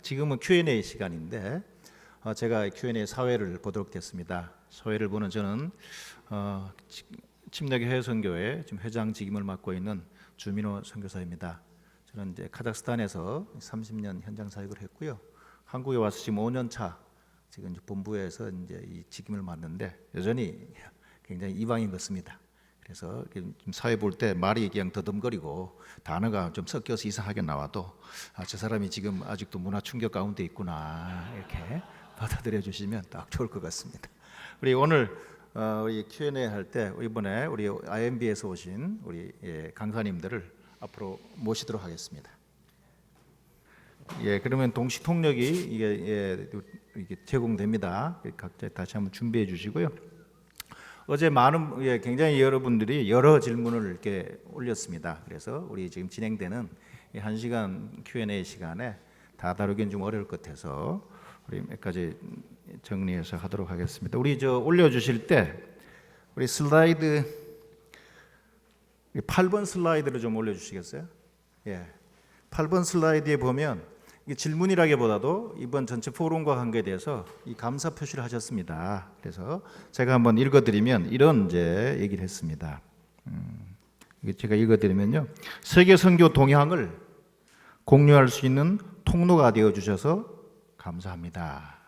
지금은 Q&A 시간인데 제가 Q&A 사회를 보도록 됐습니다. 사회를 보는 저는 침략해외선교회 지금 회장 직임을 맡고 있는 주민호 선교사입니다. 저는 이제 카자흐스탄에서 30년 현장 사역을 했고요. 한국에 와서 지금 5년 차 지금 이제 본부에서 이제 이 직임을 맡는데 여전히 굉장히 이방인 같습니다. 그래서 좀 사회 볼 때 말이 그냥 더듬거리고 단어가 좀 섞여서 이상하게 나와도 저 사람이 지금 아직도 문화 충격 가운데 있구나 이렇게 받아들여 주시면 딱 좋을 것 같습니다. 우리 오늘 우리 Q&A 할 때 이번에 우리 IMB에서 오신 우리 강사님들을 앞으로 모시도록 하겠습니다. 그러면 동시 통역이 이게 제공됩니다. 각자 다시 한번 준비해 주시고요. 어제 많은 굉장히 여러분들이 여러 질문을 이렇게 올렸습니다. 그래서 우리 지금 진행되는 1시간 Q&A 시간에 다 다루기는 좀 어려울 것 같아서 우리 몇 가지 정리해서 하도록 하겠습니다. 우리 올려주실 때 우리 슬라이드 8번 슬라이드를 좀 올려주시겠어요? 8번 슬라이드에 보면 이게 질문이라기보다도 이번 전체 포럼과 관계돼서 이 감사 표시를 하셨습니다. 그래서 제가 한번 읽어드리면 이런 이제 얘기를 했습니다. 제가 읽어드리면요, 세계 선교 동향을 공유할 수 있는 통로가 되어 주셔서 감사합니다.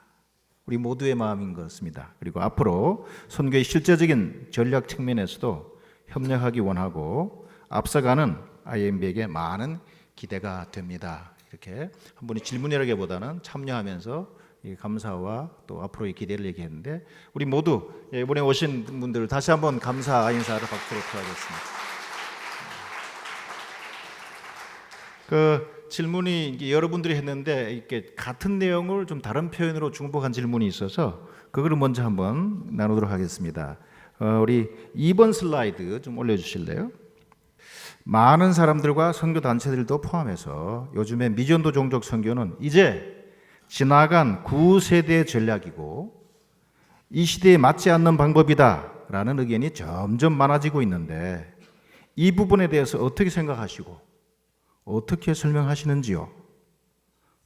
우리 모두의 마음인 것 같습니다. 그리고 앞으로 선교의 실제적인 전략 측면에서도 협력하기 원하고 앞서가는 IMB에게 많은 기대가 됩니다. 이렇게 한 분이 질문이라기보다는 참여하면서 감사와 또 앞으로의 기대를 얘기했는데 우리 모두 이번에 오신 분들 다시 한번 감사 인사를 박수로 표하겠습니다. 그 질문이 여러분들이 했는데 이렇게 같은 내용을 좀 다른 표현으로 중복한 질문이 있어서 그거를 먼저 한번 나누도록 하겠습니다. 우리 2번 슬라이드 좀 올려주실래요? 많은 사람들과 선교 단체들도 포함해서 요즘에 미전도 종족 선교는 이제 지나간 구세대 전략이고 이 시대에 맞지 않는 방법이다라는 의견이 점점 많아지고 있는데 이 부분에 대해서 어떻게 생각하시고 어떻게 설명하시는지요?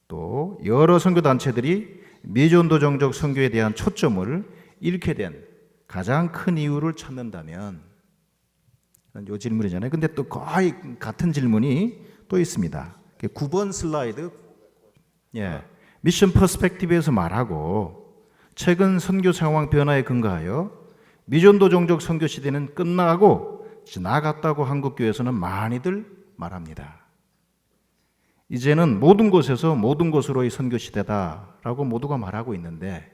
또 여러 선교 단체들이 미전도 종족 선교에 대한 초점을 잃게 된 가장 큰 이유를 찾는다면 이 질문이잖아요. 근데 또 거의 같은 질문이 또 있습니다. 9번 슬라이드. 미션 퍼스펙티브에서 말하고 최근 선교 상황 변화에 근거하여 미전도 종족 선교 시대는 끝나고 지나갔다고 한국 교회에서는 많이들 말합니다. 이제는 모든 곳에서 모든 곳으로의 선교 시대다라고 모두가 말하고 있는데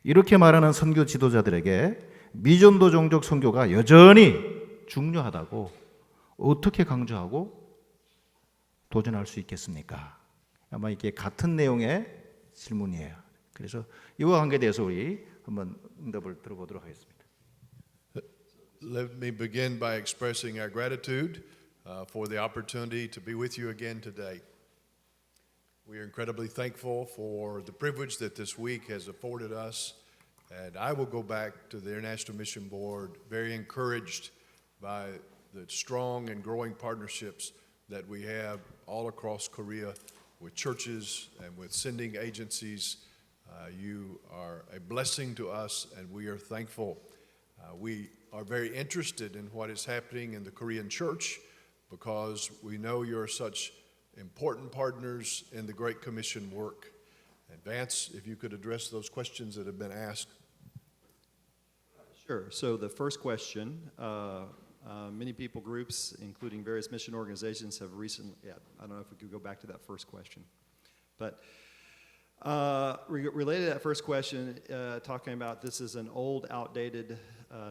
이렇게 말하는 선교 지도자들에게 미전도 종족 선교가 여전히 중요하다고 어떻게 강조하고 도전할 수 있겠습니까? 아마 이게 같은 내용의 질문이에요. 그래서 이와 관계돼서 우리 한번 응답을 들어보도록 하겠습니다. Let me begin by expressing our gratitude for the opportunity to be with you again today. We are incredibly thankful for the privilege that this week has afforded us, and I will go back to the International Mission Board very encouraged by the strong and growing partnerships that we have all across Korea with churches and with sending agencies. You are a blessing to us, and we are thankful. We are very interested in what is happening in the Korean church because we know you're such important partners in the Great Commission work. And Vance, if you could address those questions that have been asked. Sure. So the first question, many people groups, including various mission organizations, have recently, I don't know if we could go back to that first question. But related to that first question, talking about this is an old, outdated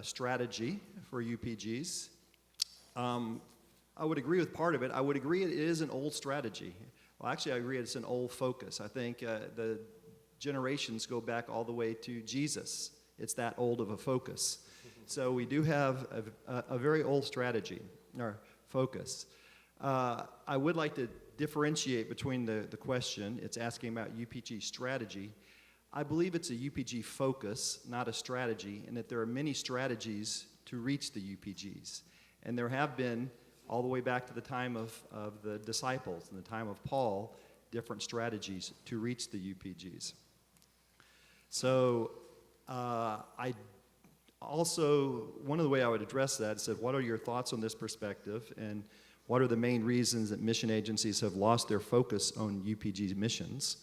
strategy for UPGs. I would agree with part of it. I would agree it is an old strategy. Well, actually, I agree it's an old focus. I think the generations go back all the way to Jesus. It's that old of a focus. So we do have a very old strategy or focus. I would like to differentiate between the question. It's asking about UPG strategy. I believe it's a UPG focus, not a strategy, and that there are many strategies to reach the UPGs. And there have been, all the way back to the time of the disciples and the time of Paul, different strategies to reach the UPGs. So I also, one of the ways I would address that is, what are your thoughts on this perspective, and what are the main reasons that mission agencies have lost their focus on UPG missions?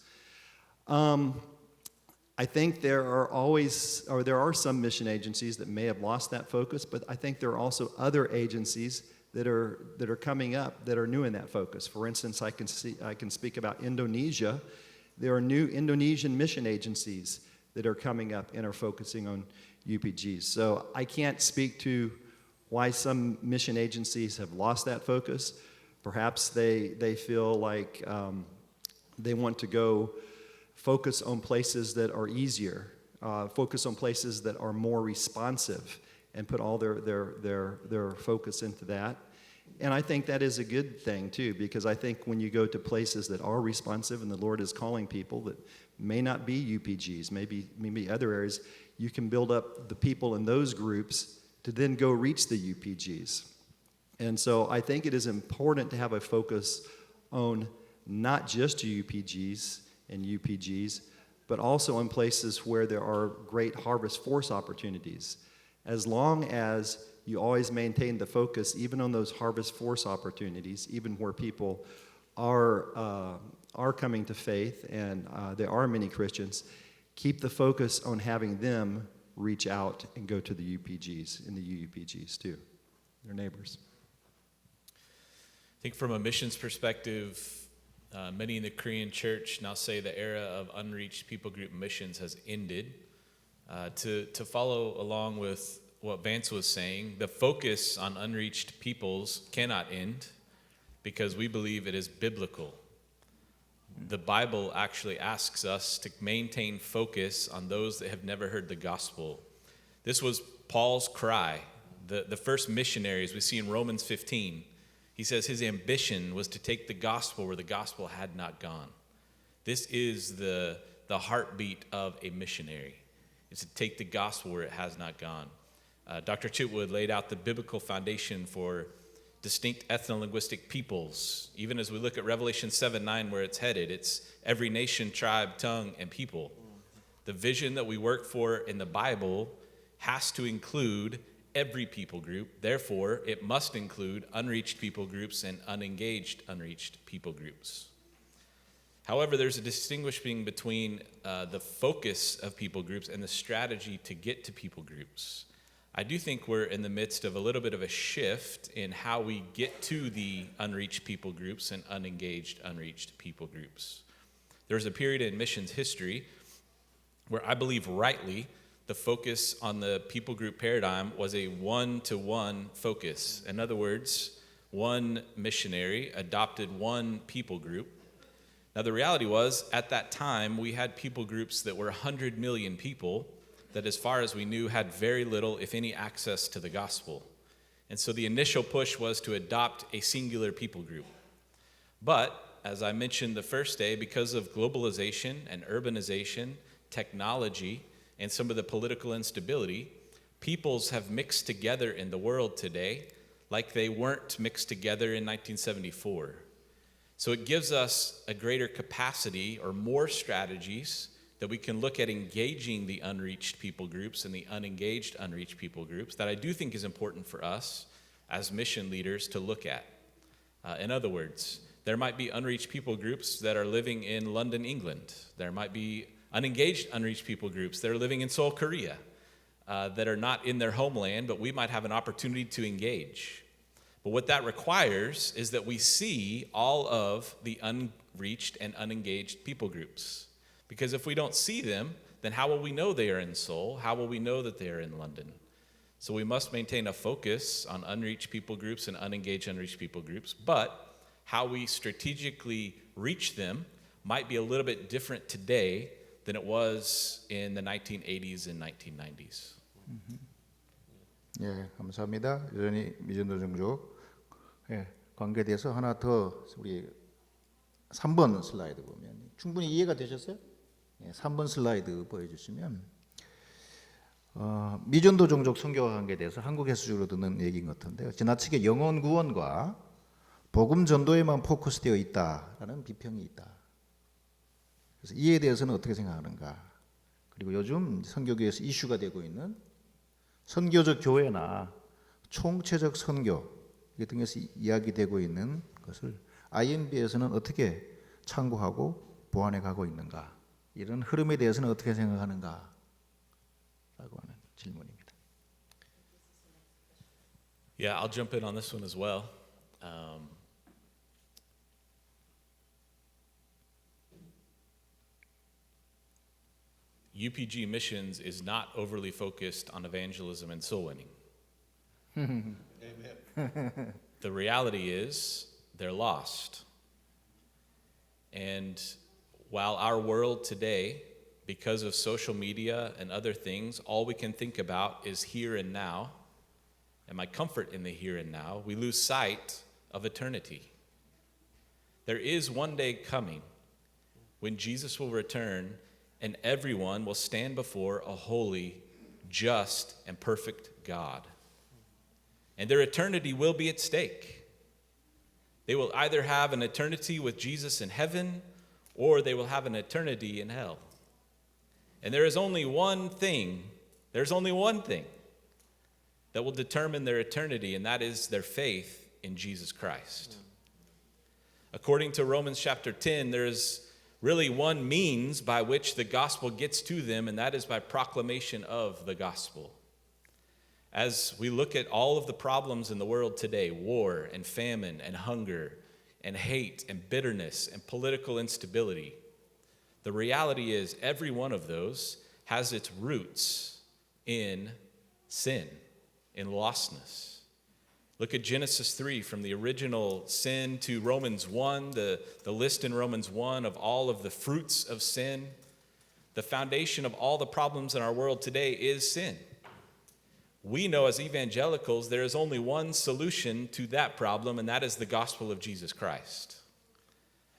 I think there are some mission agencies that may have lost that focus, but I think there are also other agencies that are coming up that are new in that focus. For instance, I can speak about Indonesia. There are new Indonesian mission agencies that are coming up and are focusing on UPGs. So I can't speak to why some mission agencies have lost that focus. Perhaps they feel like they want to go focus on places that are easier, focus on places that are more responsive, and put all their focus into that. And I think that is a good thing too, because I think when you go to places that are responsive and the Lord is calling people that may not be UPGs, maybe other areas, you can build up the people in those groups to then go reach the UPGs. And so I think it is important to have a focus on not just UPGs and UPGs, but also in places where there are great harvest force opportunities. As long as you always maintain the focus, even on those harvest force opportunities, even where people are coming to faith, and there are many Christians, keep the focus on having them reach out and go to the UPGs and the UUPGs too, their neighbors. I think from a missions perspective, many in the Korean church now say the era of unreached people group missions has ended. To follow along with what Vance was saying, the focus on unreached peoples cannot end because we believe it is biblical. The Bible actually asks us to maintain focus on those that have never heard the gospel. This was Paul's cry. The first missionaries we see in Romans 15. He says his ambition was to take the gospel where the gospel had not gone. This is the heartbeat of a missionary. It's to take the gospel where it has not gone. Dr. Chitwood laid out the biblical foundation for distinct ethno-linguistic peoples. Even as we look at Revelation 7:9, where it's headed, it's every nation, tribe, tongue, and people. The vision that we work for in the Bible has to include every people group. Therefore, it must include unreached people groups and unengaged unreached people groups. However, there's a distinguishing between the focus of people groups and the strategy to get to people groups. I do think we're in the midst of a little bit of a shift in how we get to the unreached people groups and unengaged unreached people groups. There was a period in missions history where I believe rightly the focus on the people group paradigm was a one-to-one focus. In other words, one missionary adopted one people group. Now the reality was, at that time, we had people groups that were 100 million people that, as far as we knew, had very little, if any, access to the gospel. And so the initial push was to adopt a singular people group. But, as I mentioned the first day, because of globalization and urbanization, technology, and some of the political instability, peoples have mixed together in the world today like they weren't mixed together in 1974. So it gives us a greater capacity or more strategies that we can look at engaging the unreached people groups and the unengaged unreached people groups that I do think is important for us as mission leaders to look at. In other words, there might be unreached people groups that are living in London, England. There might be unengaged unreached people groups that are living in Seoul, Korea, that are not in their homeland, but we might have an opportunity to engage. But what that requires is that we see all of the unreached and unengaged people groups. Because if we don't see them, then how will we know they are in Seoul? How will we know that they are in London? So we must maintain a focus on unreached people groups and unengaged unreached people groups, but how we strategically reach them might be a little bit different today than it was in the 1980s and 1990s. 예, 감사합니다. 여전히 미전도 종족 관계에 대해서 하나 더 우리 3번 슬라이드 보면 충분히 이해가 되셨어요? 3번 슬라이드 보여주시면 미전도 종족 선교와 관계에 대해서 한국 해수적으로 듣는 얘기인 것 같은데요. 지나치게 영혼 구원과 복음 전도에만 포커스되어 있다라는 비평이 있다. 그래서 이에 대해서는 어떻게 생각하는가? 그리고 요즘 선교교회에서 이슈가 되고 있는 선교적 교회나 총체적 선교 등에서 이야기되고 있는 것을 IMB에서는 어떻게 참고하고 보완해 가고 있는가? 이런 흐름에 대해서는 어떻게 생각하는가? 라고 하는 질문입니다. Yeah, I'll jump in on this one as well. UPG Missions is not overly focused on evangelism and soul winning. The reality is they're lost. And while our world today, because of social media and other things, all we can think about is here and now, and my comfort in the here and now, we lose sight of eternity. There is one day coming when Jesus will return and everyone will stand before a holy, just, and perfect God. And their eternity will be at stake. They will either have an eternity with Jesus in heaven, or they will have an eternity in hell. And there's only one thing that will determine their eternity, and that is their faith in Jesus Christ. According to Romans chapter 10, there's really one means by which the gospel gets to them, and that is by proclamation of the gospel. As we look at all of the problems in the world today, war and famine and hunger and hate and bitterness and political instability, the reality is every one of those has its roots in sin, in lostness. Look at Genesis 3, from the original sin to Romans 1, the list in Romans 1 of all of the fruits of sin. The foundation of all the problems in our world today is sin. We know as evangelicals there is only one solution to that problem, and that is the gospel of Jesus Christ.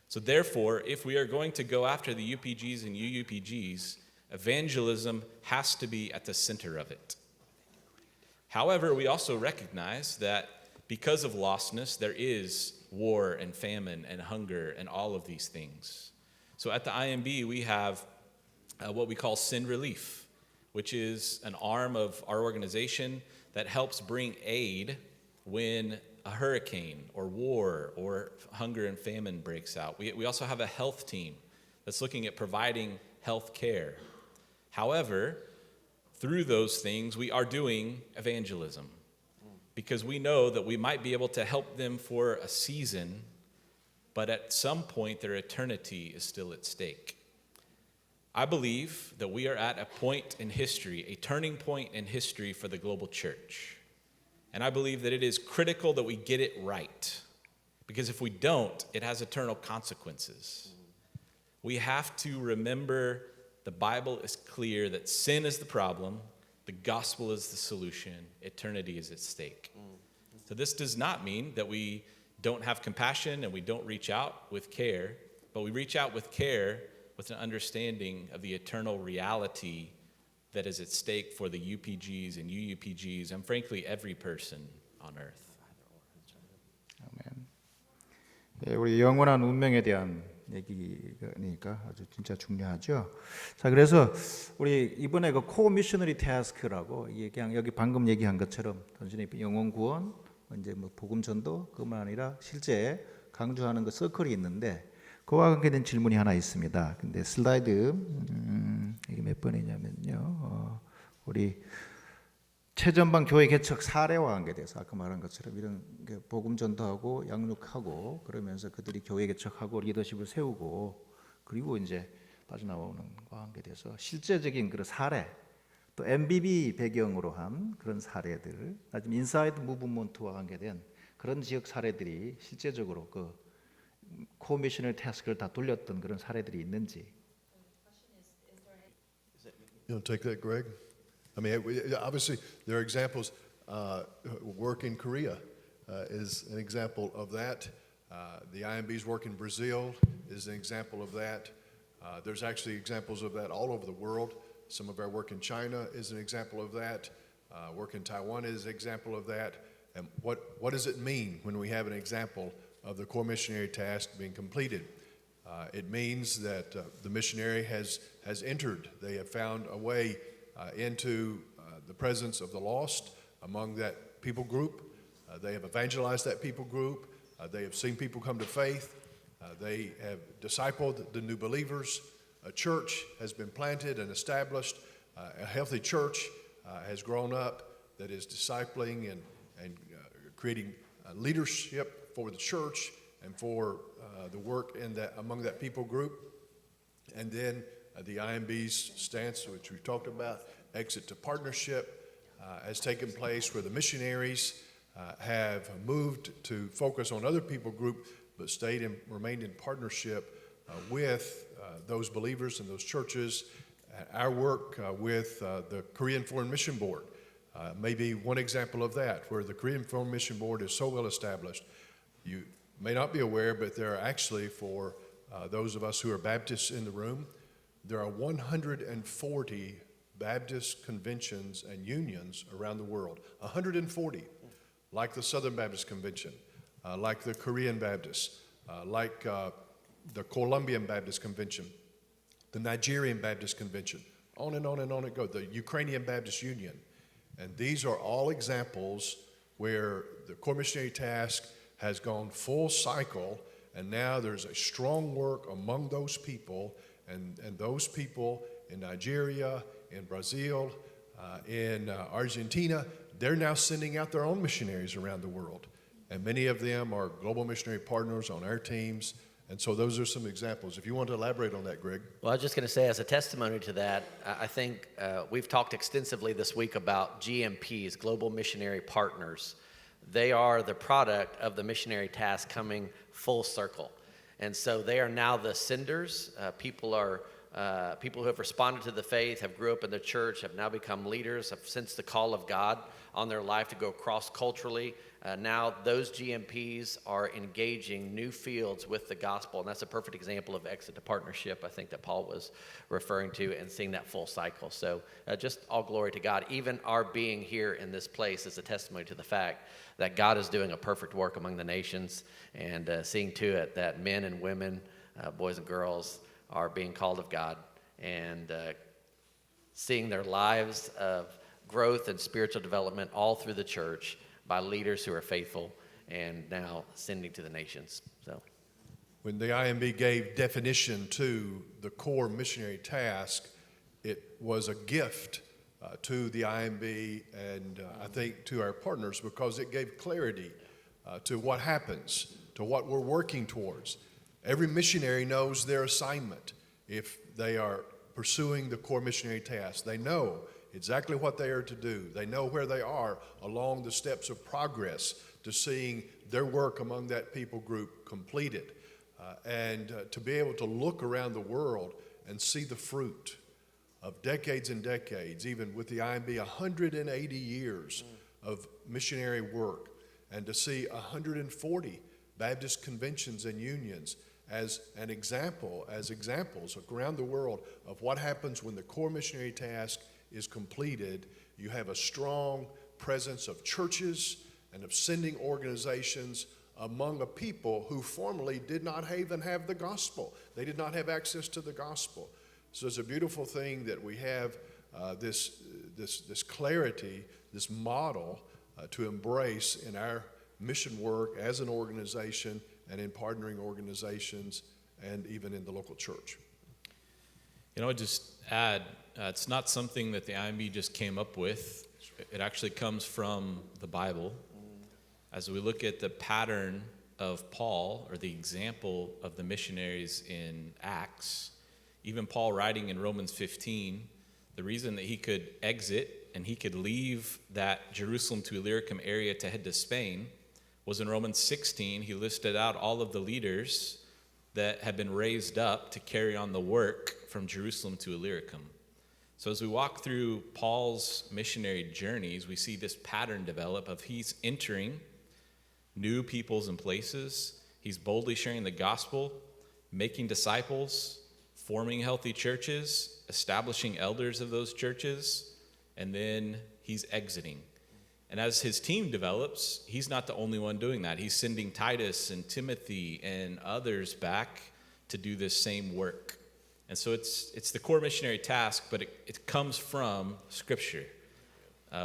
So therefore, if we are going to go after the UPGs and UUPGs, evangelism has to be at the center of it. However, we also recognize that because of lostness, there is war and famine and hunger and all of these things. So at the IMB, we have what we call Sin Relief, which is an arm of our organization that helps bring aid when a hurricane or war or hunger and famine breaks out. We also have a health team that's looking at providing health care. However, through those things, we are doing evangelism because we know that we might be able to help them for a season, but at some point their eternity is still at stake. I believe that we are at a point in history, a turning point in history for the global church. And I believe that it is critical that we get it right, because if we don't, it has eternal consequences. We have to remember the Bible is clear that sin is the problem, the gospel is the solution, eternity is at stake. So this does not mean that we don't have compassion and we don't reach out with care, but we reach out with care with an understanding of the eternal reality that is at stake for the UPGs and UUPGs and frankly every person on earth. 아멘. 네, 우리 영원한 운명에 대한 얘기니까 아주 진짜 중요하죠. 자, 그래서 우리 이번에 그 코어 미셔너리 태스크라고 이게 그냥 여기 방금 얘기한 것처럼 단순히 영혼 구원, 이제 뭐 복음 전도 그뿐만 아니라 실제 강조하는 그 서클이 있는데 그와 관계된 질문이 하나 있습니다. 근데 슬라이드 이게 몇 번이냐면요. 우리 최전방 교회 개척 사례와 관계돼서 아까 말한 것처럼 이런 복음 전도하고 양육하고 그러면서 그들이 교회 개척하고 리더십을 세우고 그리고 이제 빠져나오는 것과 관계돼서 실제적인 그런 사례 또 MBB 배경으로 한 그런 사례들 나중에 인사이드 무브먼트와 관계된 그런 지역 사례들이 실제적으로 그 코미셔널 태스크를 다 돌렸던 그런 사례들이 있는지. You want to take that, Greg? I mean, obviously, there are examples. Work in Korea is an example of that. The IMB's work in Brazil is an example of that. There's actually examples of that all over the world. Some of our work in China is an example of that. Work in Taiwan is an example of that. And what does it mean when we have an example of the core missionary task being completed? It means that the missionary has entered. They have found a way into the presence of the lost among that people group. They have evangelized that people group. They have seen people come to faith. They have discipled the new believers. A church has been planted and established. A healthy church has grown up that is discipling and creating leadership for the church and for the work among that people group. And then the IMB's stance, which we've talked about, exit to partnership, has taken place where the missionaries have moved to focus on other people group, but stayed and remained in partnership with those believers and those churches. Our work with the Korean Foreign Mission Board may be one example of that, where the Korean Foreign Mission Board is so well established. You may not be aware, but there are actually, for those of us who are Baptists in the room, there are 140 Baptist conventions and unions around the world. 140, like the Southern Baptist Convention, like the Korean Baptists, like the Colombian Baptist Convention, the Nigerian Baptist Convention, on and on and on it goes, the Ukrainian Baptist Union. And these are all examples where the Core Missionary Task has gone full cycle, and now there's a strong work among those people, and those people in Nigeria, in Brazil, in Argentina, they're now sending out their own missionaries around the world. And many of them are global missionary partners on our teams. And so those are some examples. If you want to elaborate on that, Greg. Well, I was just going to say, as a testimony to that, I think we've talked extensively this week about GMPs, Global Missionary Partners. They are the product of the missionary task coming full circle. And so they are now the senders. People who have responded to the faith, have grew up in the church, have now become leaders, have sensed the call of God on their life to go cross-culturally. Now those GMPs are engaging new fields with the gospel, and that's a perfect example of exit to partnership, I think, that Paul was referring to, and seeing that full cycle. So just all glory to God. Even our being here in this place is a testimony to the fact that God is doing a perfect work among the nations, and seeing to it that men and women, boys and girls, are being called of God, and seeing their lives of growth and spiritual development all through the church by leaders who are faithful, and now sending to the nations. So, when the IMB gave definition to the core missionary task, it was a gift to the IMB and I think to our partners, because it gave clarity to what happens, to what we're working towards. Every missionary knows their assignment if they are pursuing the core missionary task. They know exactly what they are to do. They know where they are along the steps of progress to seeing their work among that people group completed. And to be able to look around the world and see the fruit of decades and decades, even with the IMB, 180 years of missionary work, and to see 140 Baptist conventions and unions as an example, as examples around the world of what happens when the core missionary task is completed. You have a strong presence of churches and of sending organizations among a people who formerly did not even have the gospel. They did not have access to the gospel. So it's a beautiful thing that we have this clarity, this model to embrace in our mission work as an organization and in partnering organizations and even in the local church. You know, I'd just add, it's not something that the IMB just came up with. It actually comes from the Bible. As we look at the pattern of Paul, or the example of the missionaries in Acts, even Paul writing in Romans 15, the reason that he could exit and he could leave that Jerusalem to Illyricum area to head to Spain was in Romans 16. He listed out all of the leaders that had been raised up to carry on the work from Jerusalem to Illyricum. So as we walk through Paul's missionary journeys, we see this pattern develop of he's entering new peoples and places. He's boldly sharing the gospel, making disciples, forming healthy churches, establishing elders of those churches, and then he's exiting. And as his team develops, he's not the only one doing that. He's sending Titus and Timothy and others back to do this same work. And so it's the core missionary task, but it comes from Scripture,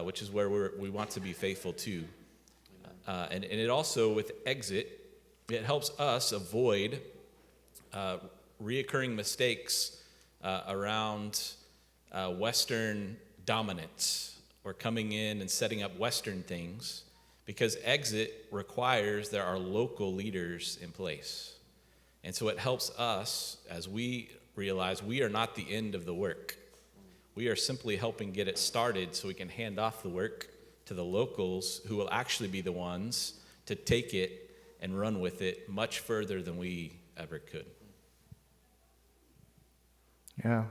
which is where we want to be faithful to. And it also, with Exit, it helps us avoid reoccurring mistakes around Western dominance or coming in and setting up Western things, because Exit requires there are local leaders in place. And so it helps us as we realize we are not the end of the work. We are simply helping get it started so we can hand off the work to the locals who will actually be the ones to take it and run with it much further than we ever could. 야,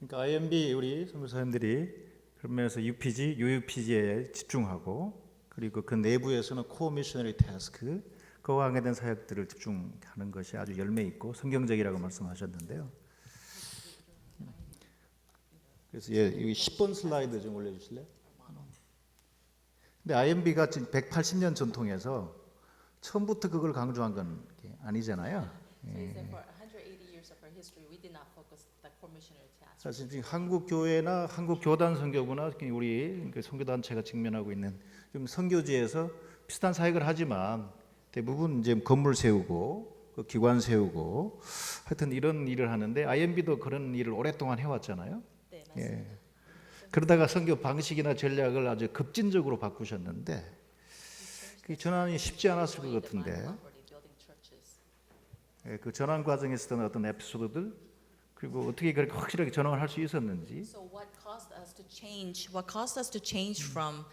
그러니까 IMB 우리 선교사님들이 그러면서 UPG, UUPG에 집중하고 그리고 그 내부에서는 코어 미셔너리 태스크 그와 관계된 사역들을 집중하는 것이 아주 열매 있고 성경적이라고 말씀하셨는데요. 그래서 여기 10번 슬라이드 좀 올려주실래요? 근데 IMB가 지금 180년 전통에서 처음부터 그걸 강조한 건 아니잖아요. So he said for 180 years of our history, we did not focus the core missionary task. 사실 지금 한국 교회나 한국 교단 선교부나 우리 선교 단체가 직면하고 있는 좀 선교지에서 비슷한 사역을 하지만 대부분 이제 건물 세우고 그 기관 세우고 하여튼 이런 일을 하는데 IMB도 그런 일을 오랫동안 해왔잖아요. 네, 맞습니다. 예. 그러다가 선교 방식이나 전략을 아주 급진적으로 바꾸셨는데 그 전환이 쉽지 않았을 것 같은데 Building churches. 예, 그 전환 과정에 있었던 어떤 에피소드들 그리고 어떻게 그렇게 확실하게 전환을 할 수 있었는지 So what caused us to change? What caused us to change from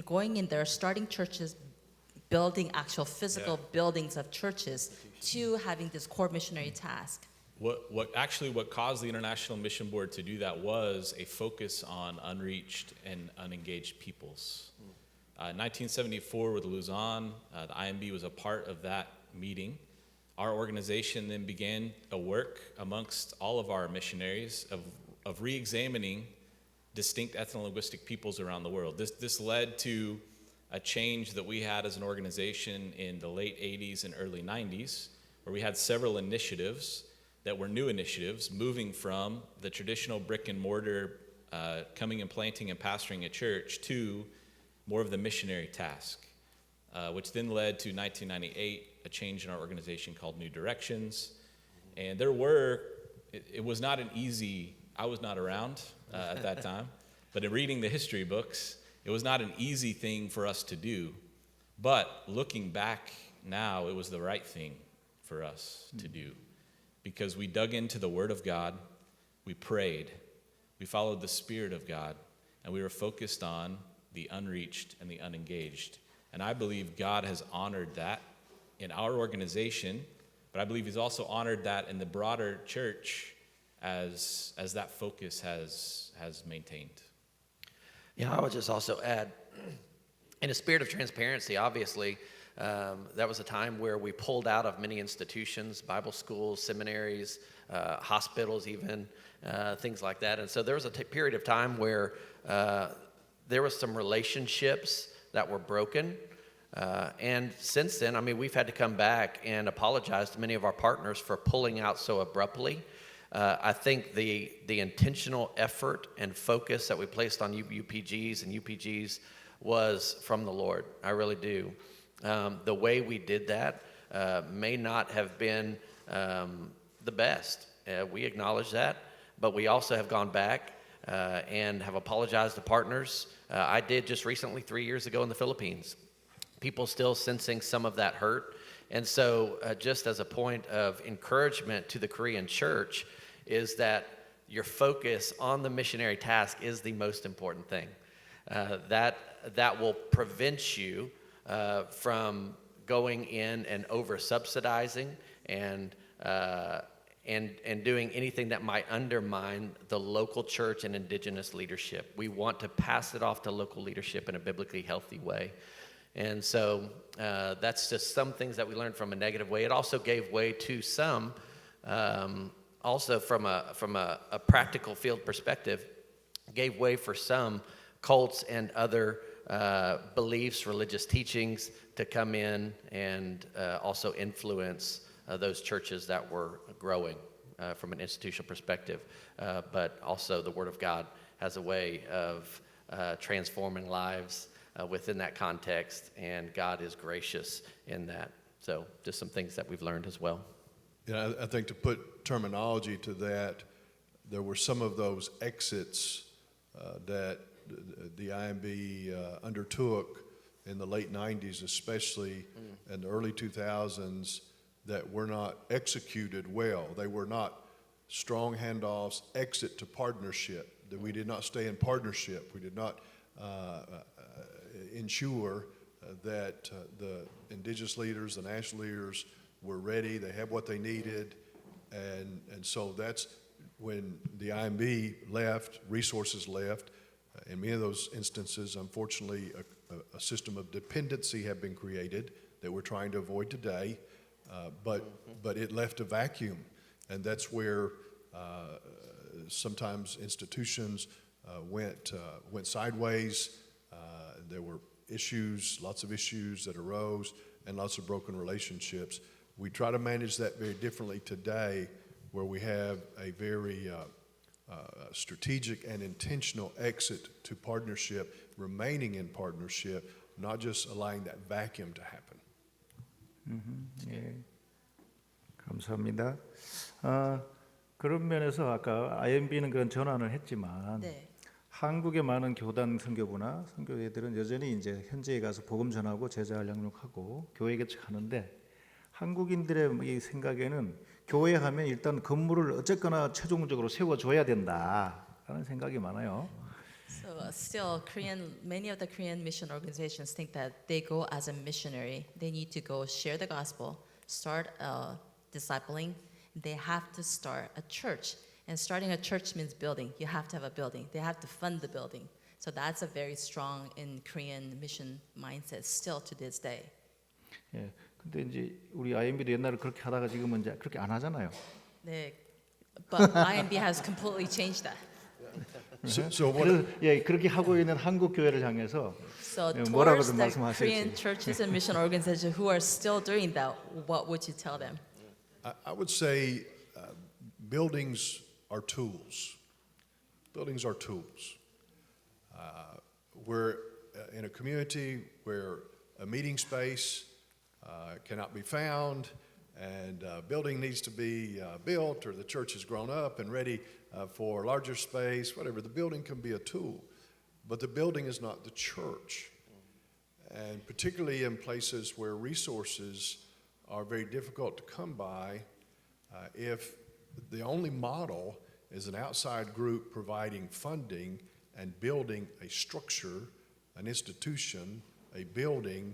going in there, starting churches, building actual physical buildings of churches, to having this core missionary task? What caused the International Mission Board to do that was a focus on unreached and unengaged peoples. In 1974 with Luzon, the IMB was a part of that meeting. Our organization then began a work amongst all of our missionaries of re-examining distinct ethno-linguistic peoples around the world. This led to a change that we had as an organization in the late 80s and early 90s, where we had several initiatives that were new initiatives, moving from the traditional brick and mortar, coming and planting and pastoring a church, to more of the missionary task, which then led to 1998, a change in our organization called New Directions. And it was not an easy, I was not around at that time, but in reading the history books, it was not an easy thing for us to do. But looking back now, it was the right thing for us to do, because we dug into the Word of God, we prayed, we followed the Spirit of God, and we were focused on the unreached and the unengaged. And I believe God has honored that in our organization, but I believe He's also honored that in the broader church as that focus has maintained. Yeah, I would just also add, in a spirit of transparency, obviously, that was a time where we pulled out of many institutions, Bible schools, seminaries, hospitals even, things like that. And so there was a period of time where there was some relationships that were broken. And since then, I mean, we've had to come back and apologize to many of our partners for pulling out so abruptly. I think the intentional effort and focus that we placed on UPGs and UPGs was from the Lord. I really do. The way we did that may not have been the best. We acknowledge that, but we also have gone back and have apologized to partners. I did just recently, 3 years ago in the Philippines. People still sensing some of that hurt. And so just as a point of encouragement to the Korean church is that your focus on the missionary task is the most important thing. That will prevent you from going in and over-subsidizing and doing anything that might undermine the local church and indigenous leadership. We want to pass it off to local leadership in a biblically healthy way. And so that's just some things that we learned from a negative way. It also gave way to some, also from a practical field perspective, gave way for some cults and other beliefs, religious teachings to come in and also influence those churches that were growing from an institutional perspective. But also the Word of God has a way of transforming lives within that context, and God is gracious in that. So just some things that we've learned as well. Yeah, I think to put terminology to that, there were some of those exits that the IMB undertook in the late 90s, especially in the early 2000s, that were not executed well. They were not strong handoffs, exit to partnership, that we did not stay in partnership. We did not ensure that the indigenous leaders, the national leaders were ready, they had what they needed, and so that's when the IMB left, resources left. In many of those instances, unfortunately, a system of dependency had been created that we're trying to avoid today, but it left a vacuum, and that's where sometimes institutions went sideways. There were issues, lots of issues that arose, and lots of broken relationships. We try to manage that very differently today, where we have a very strategic and intentional exit to partnership, remaining in partnership, not just allowing that vacuum to happen. 예, 감사합니다. 그런 면에서 아까 IMB는 그런 전환을 했지만 네. 한국의 많은 교단 선교부나 선교회들은 여전히 이제 현지에 가서 복음 전하고 제자를 양육하고 교회 개척하는데 한국인들의 이 생각에는 교회 하면 일단 건물을 어쨌거나 최종적으로 세워줘야 된다라는 생각이 많아요. So still, many of the Korean mission organizations think that they go as a missionary. They need to go share the gospel, start discipling. They have to start a church. And starting a church means building. You have to have a building. They have to fund the building. So that's a very strong in Korean mission mindset still to this day. 예, 근데 이제 우리 IMB도 옛날에 그렇게 하다가 지금은 이제 그렇게 안 하잖아요. 네. But IMB has completely changed that. So what, 그래서 예, 그렇게 하고 있는 한국 교회를 향해서 So 예, 뭐라고 towards 좀 the 말씀하실지. Korean churches and mission organizations who are still doing that, what would you tell them? I would say buildings are tools. Buildings are tools. We're in a community where a meeting space cannot be found, and a building needs to be built, or the church has grown up and ready for larger space, whatever. The building can be a tool, but the building is not the church. And particularly in places where resources are very difficult to come by, if the only model is an outside group providing funding and building a structure, an institution, a building,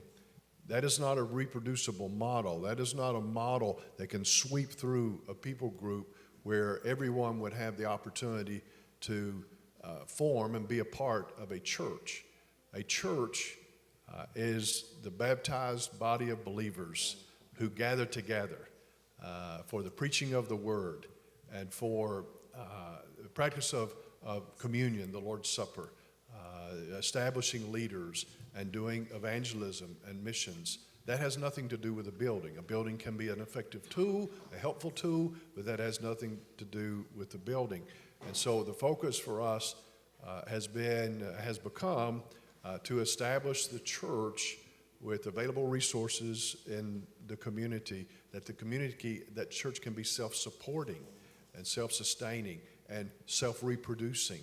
that is not a reproducible model. That is not a model that can sweep through a people group where everyone would have the opportunity to form and be a part of a church. A church is the baptized body of believers who gather together for the preaching of the word and for the practice of communion, the Lord's Supper, establishing leaders and doing evangelism and missions. That has nothing to do with a building. A building can be an effective tool, a helpful tool, but that has nothing to do with the building. And so the focus for us has become to establish the church with available resources in the community, that church can be self-supporting and self-sustaining and self-reproducing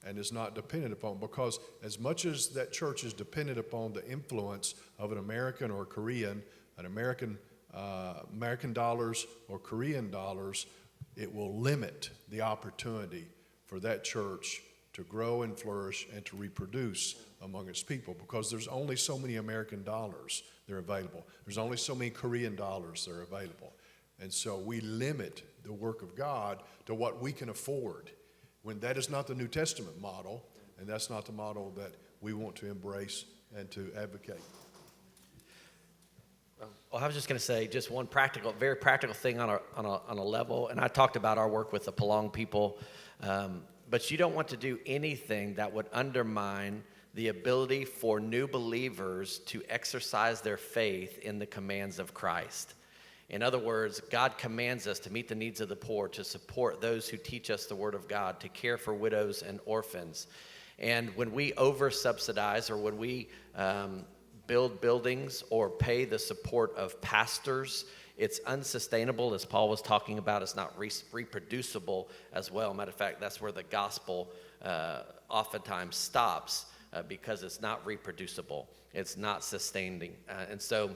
and is not dependent upon, because as much as that church is dependent upon the influence of an American or Korean, American dollars or Korean dollars, it will limit the opportunity for that church to grow and flourish and to reproduce among its people, because there's only so many American dollars that are available. There's only so many Korean dollars that are available. And so we limit the work of God to what we can afford, when that is not the New Testament model, and that's not the model that we want to embrace and to advocate. Well, I was just going to say just one very practical thing on a level, and I talked about our work with the Palong people, but you don't want to do anything that would undermine the ability for new believers to exercise their faith in the commands of Christ. In other words, God commands us to meet the needs of the poor, to support those who teach us the Word of God, to care for widows and orphans. And when we over-subsidize or when we build buildings or pay the support of pastors, it's unsustainable, as Paul was talking about. It's not reproducible as well. Matter of fact, that's where the gospel oftentimes stops because it's not reproducible. It's not sustaining. And so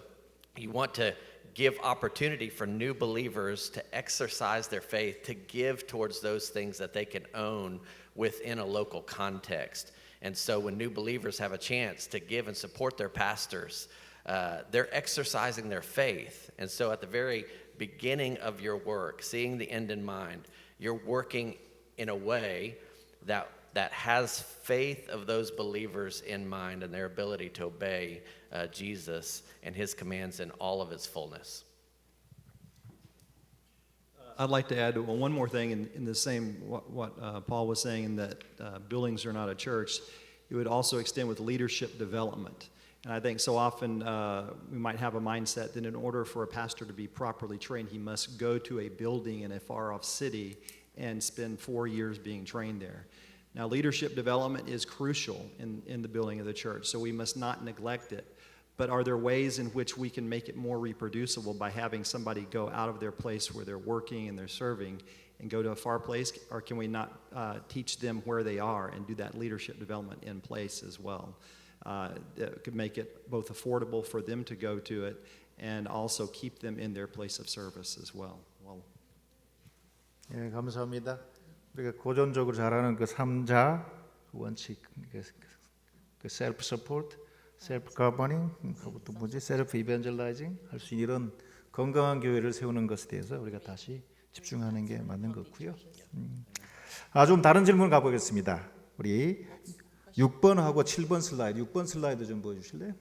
you want to give opportunity for new believers to exercise their faith, to give towards those things that they can own within a local context. And so when new believers have a chance to give and support their pastors, they're exercising their faith. And so at the very beginning of your work, seeing the end in mind, you're working in a way that has faith of those believers in mind and their ability to obey Jesus and his commands in all of its fullness. I'd like to add one more thing in the same what Paul was saying, in that buildings are not a church. It would also extend with leadership development. And I think so often we might have a mindset that in order for a pastor to be properly trained, he must go to a building in a far-off city and spend 4 years being trained there. Now, leadership development is crucial in the building of the church, so we must not neglect it. But are there ways in which we can make it more reproducible by having somebody go out of their place where they're working and they're serving and go to a far place? Or can we not teach them where they are and do that leadership development in place as well? That could make it both affordable for them to go to it and also keep them in their place of service as well. 예, 감사합니다. 우리가 고전적으로 잘하는 그 3자 원칙, 그 셀프 서포트, 셀프 가버닝, 그리고 또 뭐지? 셀프 이벤젤라이징 할 수 있는 이런 건강한 교회를 세우는 것에 대해서 우리가 다시 집중하는 게 맞는 것 같고요. 좀 다른 질문 가보겠습니다. 우리 6번하고 7번 슬라이드, 6번 슬라이드 좀 보여주실래요?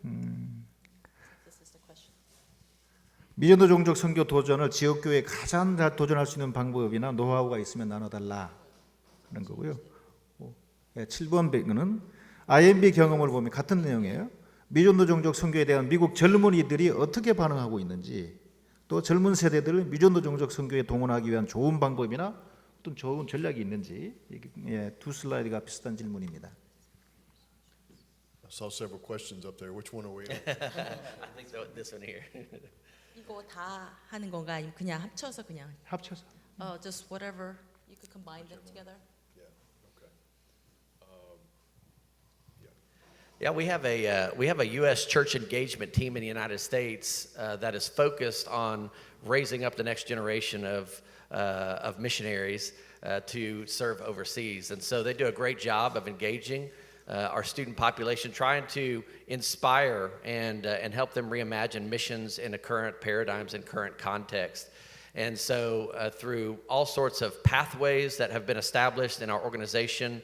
미전도 종족 선교 도전을 지역교회에 가장 잘 도전할 수 있는 방법이나 노하우가 있으면 나눠달라 하는 거고요. 7번 배는 IMB 경험을 보면 같은 내용이에요. 미전도 종족 선교에 대한 미국 젊은이들이 어떻게 반응하고 있는지, 또 젊은 세대들을 미전도 종족 선교에 동원하기 위한 좋은 방법이나 어떤 좋은 전략이 있는지, 두 슬라이드가 비슷한 질문입니다. I saw several questions up there. Which one are we on? I think so, this one here. 이거 다 하는 건가 아니면 그냥 합쳐서 그냥 합쳐서. just whatever you could combine them together? Yeah, okay. Yeah, we have a U.S. church engagement team in the United States that is focused on raising up the next generation of missionaries to serve overseas, and so they do a great job of engaging our student population, trying to inspire and help them reimagine missions in the current paradigms and current context. And so through all sorts of pathways that have been established in our organization,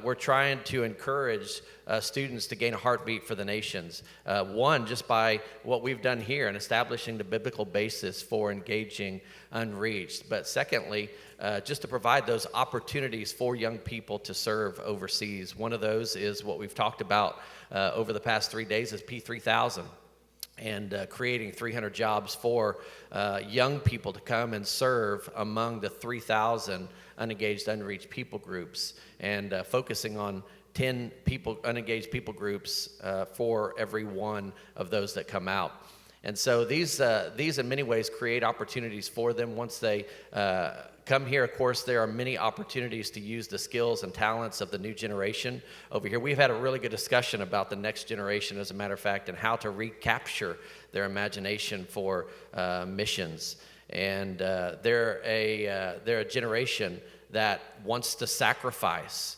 we're trying to encourage students to gain a heartbeat for the nations. One, just by what we've done here and establishing the biblical basis for engaging unreached. But secondly, just to provide those opportunities for young people to serve overseas. One of those is what we've talked about over the past 3 days is P3000. And creating 300 jobs for young people to come and serve among the 3,000 unengaged, unreached people groups, and focusing on 10 unengaged people groups for every one of those that come out. And so these in many ways create opportunities for them once they come here. Of course, there are many opportunities to use the skills and talents of the new generation over here. We've had a really good discussion about the next generation, as a matter of fact, and how to recapture their imagination for missions. And they're a generation that wants to sacrifice,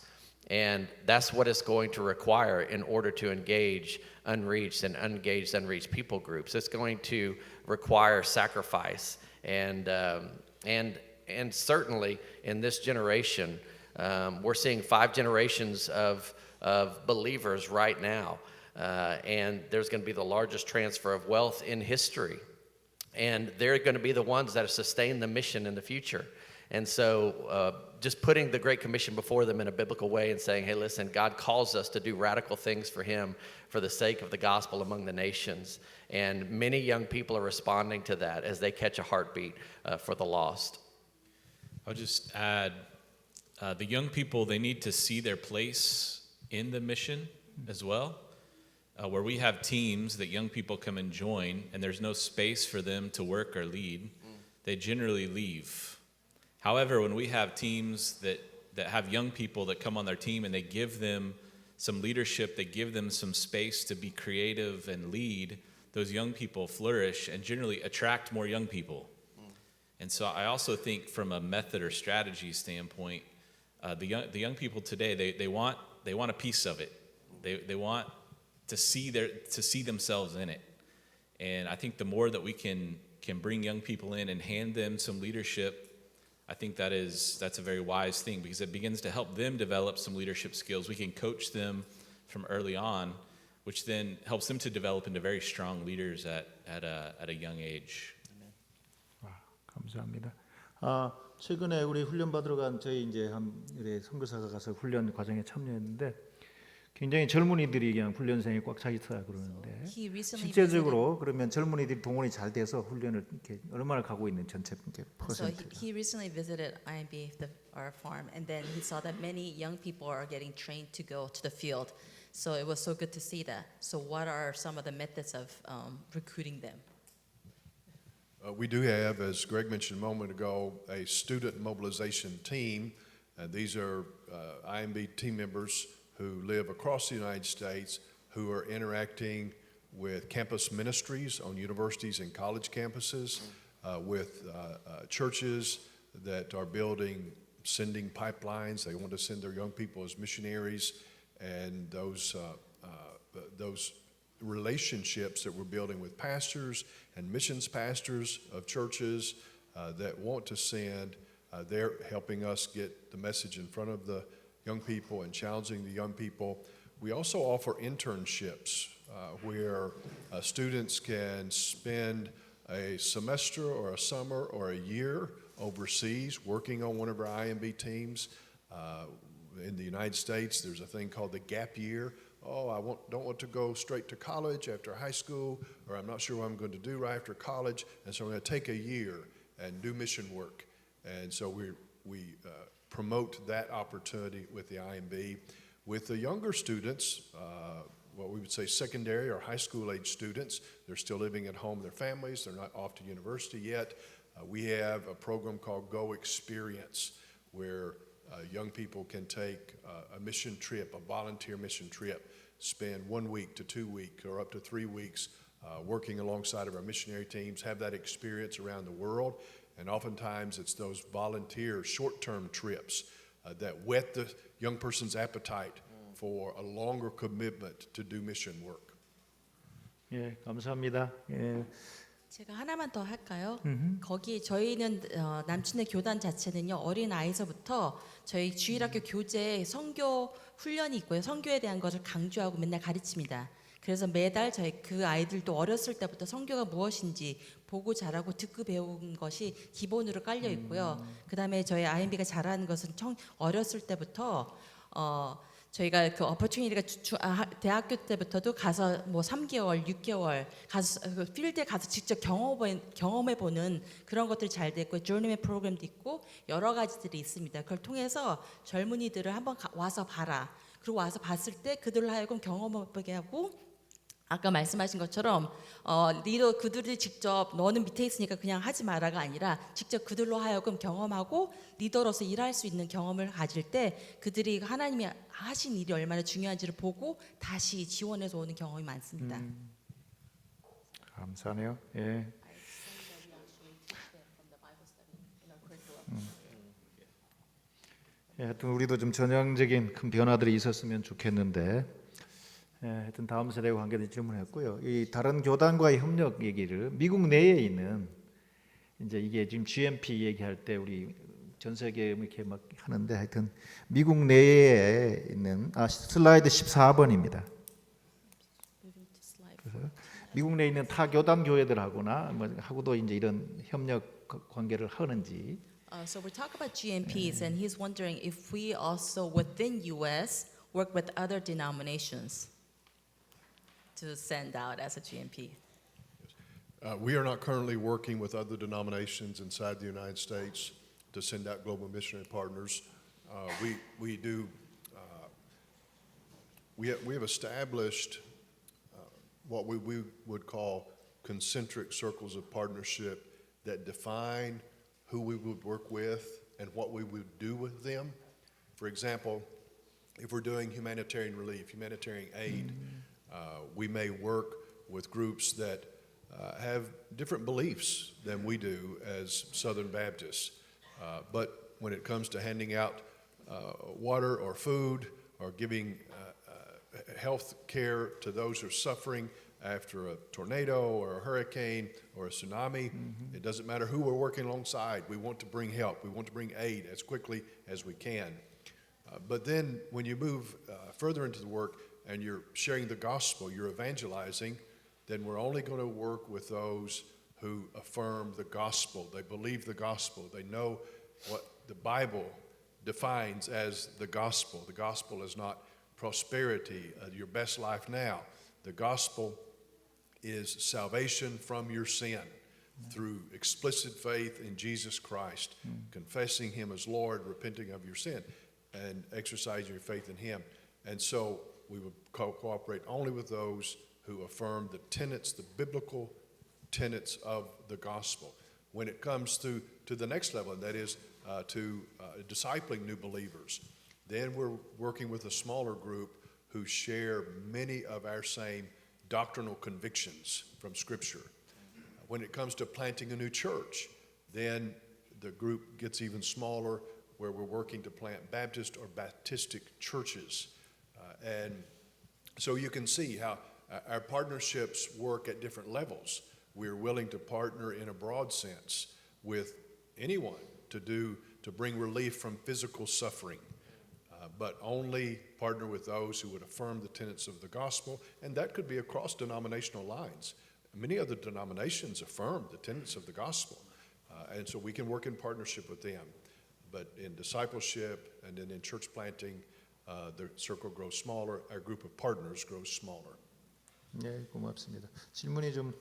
and that's what it's going to require in order to engage unreached and unengaged, unreached people groups. It's going to require sacrifice, and certainly in this generation, we're seeing 5 generations of believers right now, and there's going to be the largest transfer of wealth in history, and they're going to be the ones that sustain the mission in the future. And so just putting the Great Commission before them in a biblical way and saying, hey, listen, God calls us to do radical things for him for the sake of the gospel among the nations. And many young people are responding to that as they catch a heartbeat for the lost. I'll just add, the young people, they need to see their place in the mission as well. Where we have teams that young people come and join, and there's no space for them to work or lead, they generally leave. However, when we have teams that have young people that come on their team and they give them some leadership, they give them some space to be creative and lead, those young people flourish and generally attract more young people. And so I also think from a method or strategy standpoint, the young people today, they want a piece of it. They want to see themselves in it. And I think the more that we can bring young people in and hand them some leadership, I think that's a very wise thing, because it begins to help them develop some leadership skills. We can coach them from early on, which then helps them to develop into very strong leaders at a young age. 와, 감사합니다. 최근에 우리 훈련 받으러 간 저희 이제 우리 선교사가 가서 훈련 과정에 참여했는데 굉장히 젊은이들이 그냥 훈련생이 꽉 차 있다 그러는데 He recently 실제적으로 그러면 젊은이들이 동원이 잘 돼서 훈련을 이렇게 얼마나 가고 있는 전체 이렇게 So 퍼센트. he recently visited IMB, our farm, and then he saw that many young people are getting trained to go to the field. So it was so good to see that. So what are some of the methods of recruiting them? We do have, as Greg mentioned a moment ago, a student mobilization team. And these are IMB team members who live across the United States who are interacting with campus ministries on universities and college campuses, with churches that are sending pipelines. They want to send their young people as missionaries, and those relationships that we're building with pastors and missions pastors of churches that want to send, they're helping us get the message in front of the young people and challenging the young people. We also offer internships where students can spend a semester or a summer or a year overseas working on one of our IMB teams. In the United States, there's a thing called the gap year. Oh, I don't want to go straight to college after high school, or I'm not sure what I'm going to do right after college, and so I'm going to take a year and do mission work. And so we promote that opportunity with the IMB. With the younger students, what we would say secondary or high school age students, they're still living at home with their families, they're not off to university yet. We have a program called Go Experience, where young people can take a mission trip, a volunteer mission trip, spend 1 week to 2 weeks or up to 3 weeks working alongside of our missionary teams, have that experience around the world. And oftentimes it's those volunteer short-term trips that whet the young person's appetite for a longer commitment to do mission work. 예, 감사합니다. 예. 제가 하나만 더 할까요? 거기 저희는 남친의 교단 자체는요, 어린 아이서부터 저희 주일학교 교재에 선교 훈련이 있고요, 선교에 대한 것을 강조하고 맨날 가르칩니다. 그래서 매달 저희 그 아이들도 어렸을 때부터 선교가 무엇인지 보고 자라고 듣고 배운 것이 기본으로 깔려 있고요. 그다음에 저희 IMB가 잘하는 것은 어렸을 때부터 저희가 그 어퍼튜니티가 대학교 때부터도 가서 뭐 3개월, 6개월 가서 그 필드에 가서 직접 경험해 보는 그런 것들이 잘 됐고, 조니맨 프로그램도 있고 여러 가지들이 있습니다. 그걸 통해서 젊은이들을 한번 와서 봐라. 그리고 와서 봤을 때 그들로 하여금 경험해보게 하고, 아까 말씀하신 것처럼 리더 그들이 직접 너는 밑에 있으니까 그냥 하지 마라가 아니라 직접 그들로 하여금 경험하고 리더로서 일할 수 있는 경험을 가질 때 그들이 하나님이 하신 일이 얼마나 중요한지를 보고 다시 지원해서 오는 경험이 많습니다. 감사하네요. 예. 예, 하여튼 우리도 좀 전형적인 큰 변화들이 있었으면 좋겠는데, 예, 하여튼 다음 세대와 관계된 질문했고요. 이 다른 교단과의 협력 얘기를 미국 내에 있는 이제 이게 지금 GMP 얘기할 때 우리 전 세계 이렇게 막 하는데, 하여튼 미국 내에 있는 슬라이드 14번입니다. 그래서 미국 내에 있는 타 교단 교회들하고나 뭐 하고도 이제 이런 협력 관계를 하는지 So we talk about GMPs, and he's wondering if we also within U.S. work with other denominations to send out as a GMP. We are not currently working with other denominations inside the United States to send out global missionary partners. We do. We have established what we would call concentric circles of partnership that define who we would work with and what we would do with them. For example, if we're doing humanitarian relief, humanitarian aid, we may work with groups that have different beliefs than we do as Southern Baptists. But when it comes to handing out water or food or giving health care to those who are suffering after a tornado or a hurricane or a tsunami, it doesn't matter who we're working alongside. We want to bring help. We want to bring aid as quickly as we can. But then when you move further into the work and you're sharing the gospel, you're evangelizing, then we're only going to work with those who affirm the gospel. They believe the gospel. They know what the Bible defines as the gospel. The gospel is not prosperity, your best life now. The gospel is salvation from your sin through explicit faith in Jesus Christ, confessing Him as Lord, repenting of your sin, and exercising your faith in Him. And so we would cooperate only with those who affirm the tenets, the biblical tenets of the gospel. When it comes to the next level, and that is to discipling new believers, then we're working with a smaller group who share many of our same doctrinal convictions from Scripture. When it comes to planting a new church, then the group gets even smaller, where we're working to plant Baptist or Baptistic churches. And so you can see how our partnerships work at different levels. We're willing to partner in a broad sense with anyone to bring relief from physical suffering, but only partner with those who would affirm the tenets of the gospel, and that could be across denominational lines. Many other denominations affirm the tenets of the gospel, and so we can work in partnership with them. But in discipleship and then in church planting, the circle grows smaller, our group of partners grows smaller. 네, 고맙습니다. 질문이 좀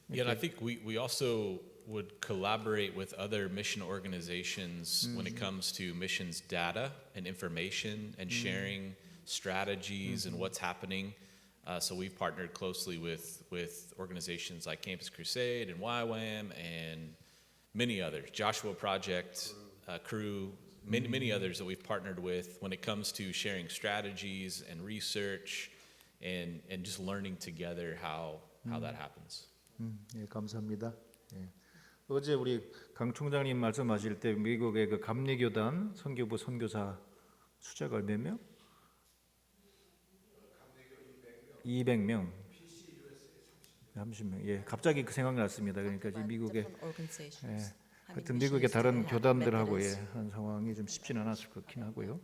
Yeah, and I think we also would collaborate with other mission organizations when it comes to missions data and information and sharing strategies and what's happening. So we've partnered closely with organizations like Campus Crusade and YWAM and many others, Joshua Project, Crew, many others that we've partnered with when it comes to sharing strategies and research and just learning together how that happens. 예, 감사합니다. 예. 어제 우리 강 총장님 말씀하실 때 미국의 그 감리교단 선교부 선교사 숫자가 몇 명? 200명. 30명. 예, 갑자기 그 생각났습니다. 그러니까 지금 미국의 Different organizations. 예, having 하여튼 미국의 missions 다른 together, 교단들하고 예, Methodist. 한 상황이 좀 쉽지는 않았을 것 같긴 하고요.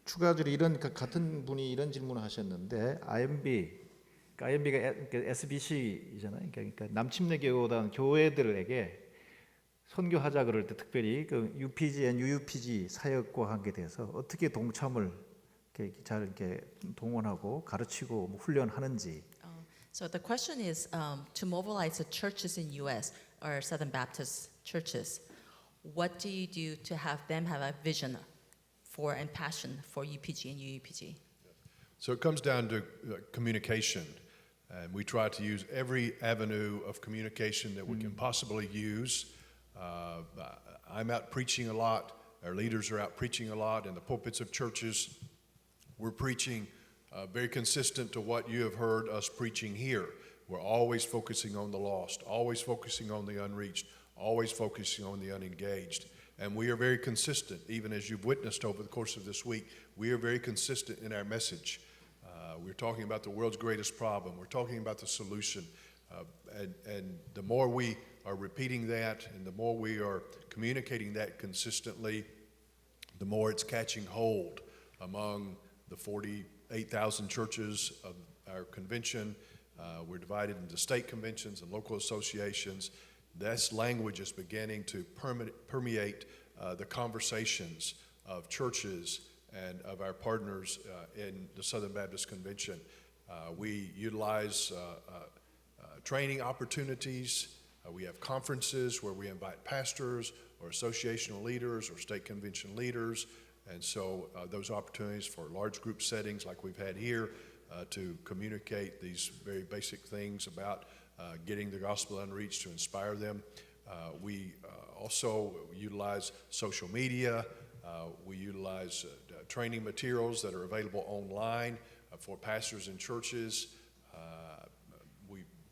추가적으로 이런 같은 분이 이런 질문을 하셨는데 IMB가 SBC이잖아요. 그러니까 남침내 교단 교회들에게 선교하자 그럴 때 특별히 그 UPG and UUPG 사역과 관계 돼서 어떻게 동참을 잘 이렇게 동원하고 가르치고 뭐 훈련하는지. So the question is to mobilize the churches in U.S. or Southern Baptist churches. What do you do to have them have a vision for and passion for UPG and UUPG? So it comes down to communication. And we try to use every avenue of communication that we can possibly use. I'm out preaching a lot. Our leaders are out preaching a lot in the pulpits of churches. We're preaching very consistent to what you have heard us preaching here. We're always focusing on the lost, always focusing on the unreached, always focusing on the unengaged. And we are very consistent, even as you've witnessed over the course of this week. We are very consistent in our message. We're talking about the world's greatest problem. We're talking about the solution. And the more we are repeating that and the more we are communicating that consistently, the more it's catching hold among the 48,000 churches of our convention. We're divided into state conventions and local associations. This language is beginning to permeate the conversations of churches and of our partners in the Southern Baptist Convention. We utilize training opportunities. We have conferences where we invite pastors or associational leaders or state convention leaders. And so those opportunities for large group settings like we've had here to communicate these very basic things about getting the gospel unreached to inspire them. We also utilize social media. We utilize training materials that are available online for pastors and churches.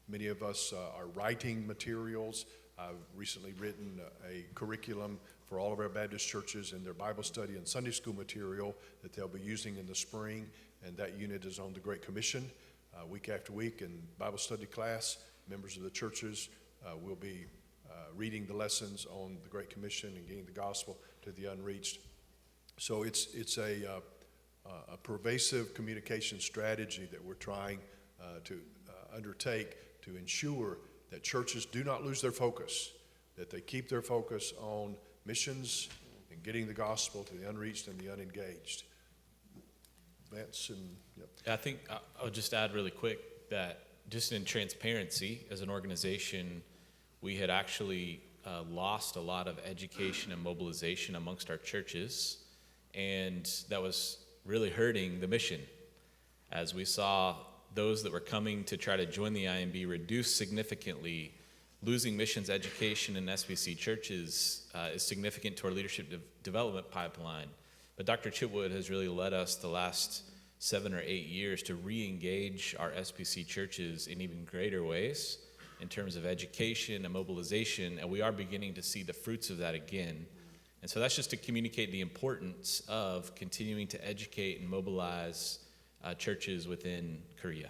Many of us are writing materials. I've recently written a curriculum for all of our Baptist churches in their Bible study and Sunday school material that they'll be using in the spring, and that unit is on the Great Commission. Week after week in Bible study class, members of the churches will be reading the lessons on the Great Commission and getting the gospel to the unreached. So it's a pervasive communication strategy that we're trying to undertake to ensure that churches do not lose their focus, that they keep their focus on missions and getting the gospel to the unreached and the unengaged. Vance and yep. I think I'll just add really quick that just in transparency, as an organization, we had actually lost a lot of education and mobilization amongst our churches, and that was really hurting the mission, as we saw those that were coming to try to join the IMB reduce significantly. Losing missions education in SBC churches is significant to our leadership development pipeline. But Dr. Chitwood has really led us the last 7 or 8 years to re-engage our SBC churches in even greater ways in terms of education and mobilization, and we are beginning to see the fruits of that again. And so that's just to communicate the importance of continuing to educate and mobilize churches within Korea.